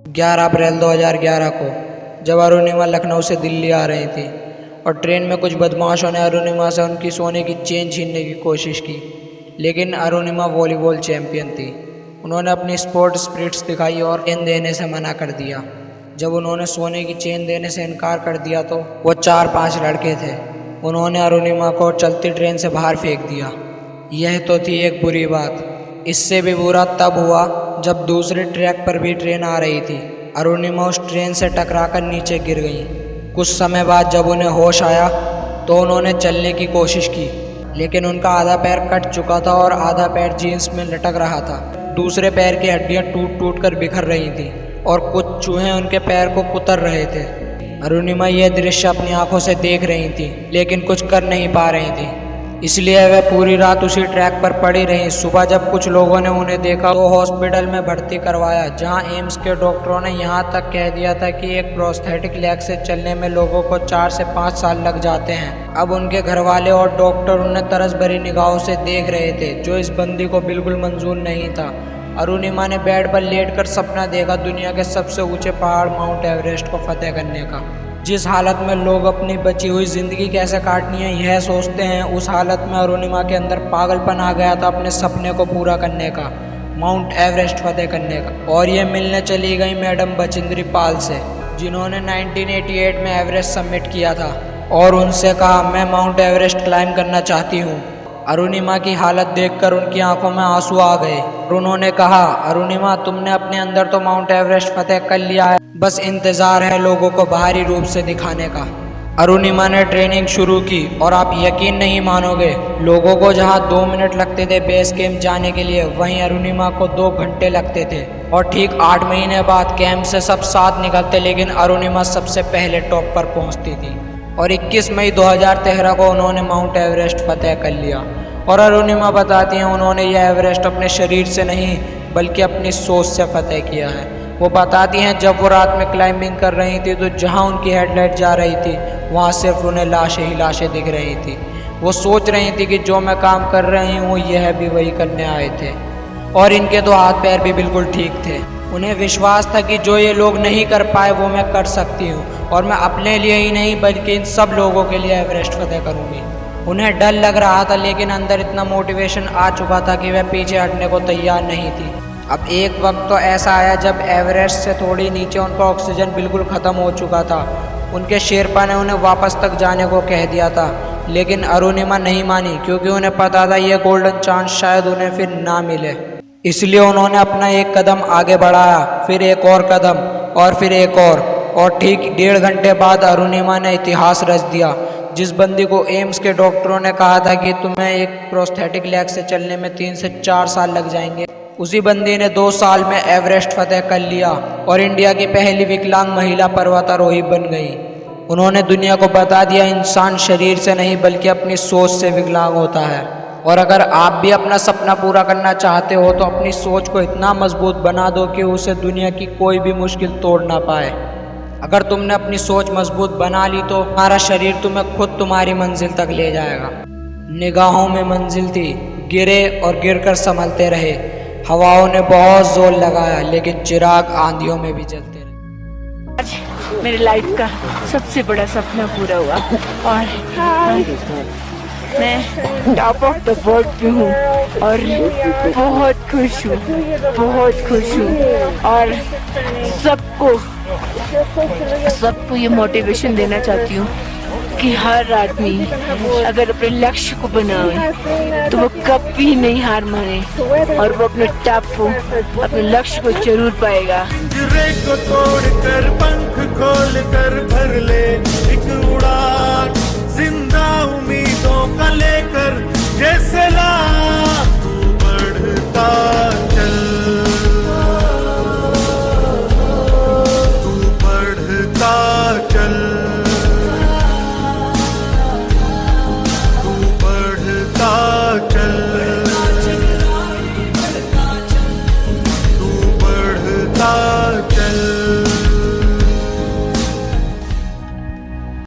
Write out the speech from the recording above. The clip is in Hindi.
11 अप्रैल 2011 को जब अरुणिमा लखनऊ से दिल्ली आ रही थी और ट्रेन में कुछ बदमाशों ने अरुणिमा से उनकी सोने की चेन छीनने की कोशिश की, लेकिन अरुणिमा वॉलीबॉल चैंपियन थी। उन्होंने अपनी स्पोर्ट स्पिरिट्स दिखाई और चेन देने से मना कर दिया। जब उन्होंने सोने की चेन देने से इनकार कर दिया तो वो 4-5 लड़के थे, उन्होंने अरुणिमा को चलती ट्रेन से बाहर फेंक दिया। यह तो थी एक बुरी बात। इससे भी बुरा तब हुआ जब दूसरे ट्रैक पर भी ट्रेन आ रही थी। अरुणिमा उस ट्रेन से टकराकर नीचे गिर गई। कुछ समय बाद जब उन्हें होश आया तो उन्होंने चलने की कोशिश की, लेकिन उनका आधा पैर कट चुका था और आधा पैर जीन्स में लटक रहा था। दूसरे पैर की हड्डियां टूट टूट कर बिखर रही थीं और कुछ चूहे उनके पैर को कुतर रहे थे। अरुणिमा यह दृश्य अपनी आंखों से देख रही थी, लेकिन कुछ कर नहीं पा रही थी, इसलिए वह पूरी रात उसी ट्रैक पर पड़ी रही। सुबह जब कुछ लोगों ने उन्हें देखा तो हॉस्पिटल में भर्ती करवाया, जहां एम्स के डॉक्टरों ने यहां तक कह दिया था कि एक प्रोस्थेटिक लेग से चलने में लोगों को 4 से 5 साल लग जाते हैं। अब उनके घरवाले और डॉक्टर उन्हें तरस भरी निगाहों से देख रहे थे, जो इस बंदी को बिल्कुल मंजूर नहीं था। अरुणिमा ने बेड पर लेटकर सपना देखा दुनिया के सबसे ऊंचे पहाड़ माउंट एवरेस्ट को फतेह करने का। जिस हालत में लोग अपनी बची हुई ज़िंदगी कैसे काटनी है यह सोचते हैं, उस हालत में अरुणिमा के अंदर पागलपन आ गया था अपने सपने को पूरा करने का, माउंट एवरेस्ट फतेह करने का। और ये मिलने चली गई मैडम बचिंद्री पाल से, जिन्होंने 1988 में एवरेस्ट सबमिट किया था, और उनसे कहा मैं माउंट एवरेस्ट क्लाइम करना चाहती हूँ। अरुणिमा की हालत देखकर उनकी आंखों में आंसू आ गए और उन्होंने कहा, अरुणिमा तुमने अपने अंदर तो माउंट एवरेस्ट फतेह कर लिया है, बस इंतज़ार है लोगों को बाहरी रूप से दिखाने का। अरुणिमा ने ट्रेनिंग शुरू की और आप यकीन नहीं मानोगे, लोगों को जहां 2 मिनट लगते थे बेस कैंप जाने के लिए, वहीं अरुणिमा को 2 घंटे लगते थे। और ठीक 8 महीने बाद कैंप से सब साथ निकलते, लेकिन अरुणिमा सबसे पहले टॉप पर पहुंचती थी। और 21 मई 2013 को उन्होंने माउंट एवरेस्ट फतेह कर लिया। और अरुणिमा बताती हैं उन्होंने यह एवरेस्ट अपने शरीर से नहीं बल्कि अपनी सोच से फतेह किया है। वो बताती हैं जब वो रात में क्लाइंबिंग कर रही थी तो जहां उनकी हेडलाइट जा रही थी वहां सिर्फ उन्हें लाशें ही लाशें दिख रही थी। वो सोच रही थी कि जो मैं काम कर रही हूँ यह भी वही करने आए थे। और इनके तो हाथ पैर भी बिल्कुल ठीक थे। उन्हें विश्वास था कि जो ये लोग नहीं कर पाए वो मैं कर सकती हूँ, और मैं अपने लिए ही नहीं बल्कि इन सब लोगों के लिए एवरेस्ट फतेह करूँगी। उन्हें डर लग रहा था, लेकिन अंदर इतना मोटिवेशन आ चुका था कि वह पीछे हटने को तैयार नहीं थी। अब एक वक्त तो ऐसा आया जब एवरेस्ट से थोड़ी नीचे उनका ऑक्सीजन बिल्कुल ख़त्म हो चुका था। उनके शेरपा ने उन्हें वापस तक जाने को कह दिया था, लेकिन अरुणिमा नहीं मानी, क्योंकि उन्हें पता था यह गोल्डन चांस शायद उन्हें फिर ना मिले। इसलिए उन्होंने अपना एक कदम आगे बढ़ाया, फिर एक और कदम, और फिर एक और ठीक 1.5 घंटे बाद अरुणिमा ने इतिहास रच दिया। जिस बंदी को एम्स के डॉक्टरों ने कहा था कि तुम्हें एक प्रोस्थेटिक लेग से चलने में 3 से 4 साल लग जाएंगे, उसी बंदी ने 2 साल में एवरेस्ट फतेह कर लिया और इंडिया की पहली विकलांग महिला पर्वतारोही बन गई। उन्होंने दुनिया को बता दिया इंसान शरीर से नहीं बल्कि अपनी सोच से विकलांग होता है। और अगर आप भी अपना सपना पूरा करना चाहते हो तो अपनी सोच को इतना मजबूत बना दो कि उसे दुनिया की कोई भी मुश्किल तोड़ ना पाए। अगर तुमने अपनी सोच मजबूत बना ली तो तुम्हारा शरीर तुम्हें खुद तुम्हारी मंजिल तक ले जाएगा। निगाहों में मंजिल थी, गिरे और गिरकर संभलते रहे। हवाओं ने बहुत जोर लगाया, लेकिन चिराग आंधियों में भी जलते रहे। आज मेरी लाइफ का सबसे बड़ा सपना पूरा हुआ और मैं टॉप ऑफ द वर्ल्ड पे हूँ और बहुत खुश हूँ और सबको ये मोटिवेशन देना चाहती हूँ कि हर आदमी अगर अपने लक्ष्य को बनाए तो वो कभी नहीं हार माने और वो अपने टॉप को, अपने लक्ष्य को जरूर पाएगा। पिंजरे को तोड़कर पंख खोलकर भर ले एक उड़ान, जिंदा उम्मीदों का लेकर जैसे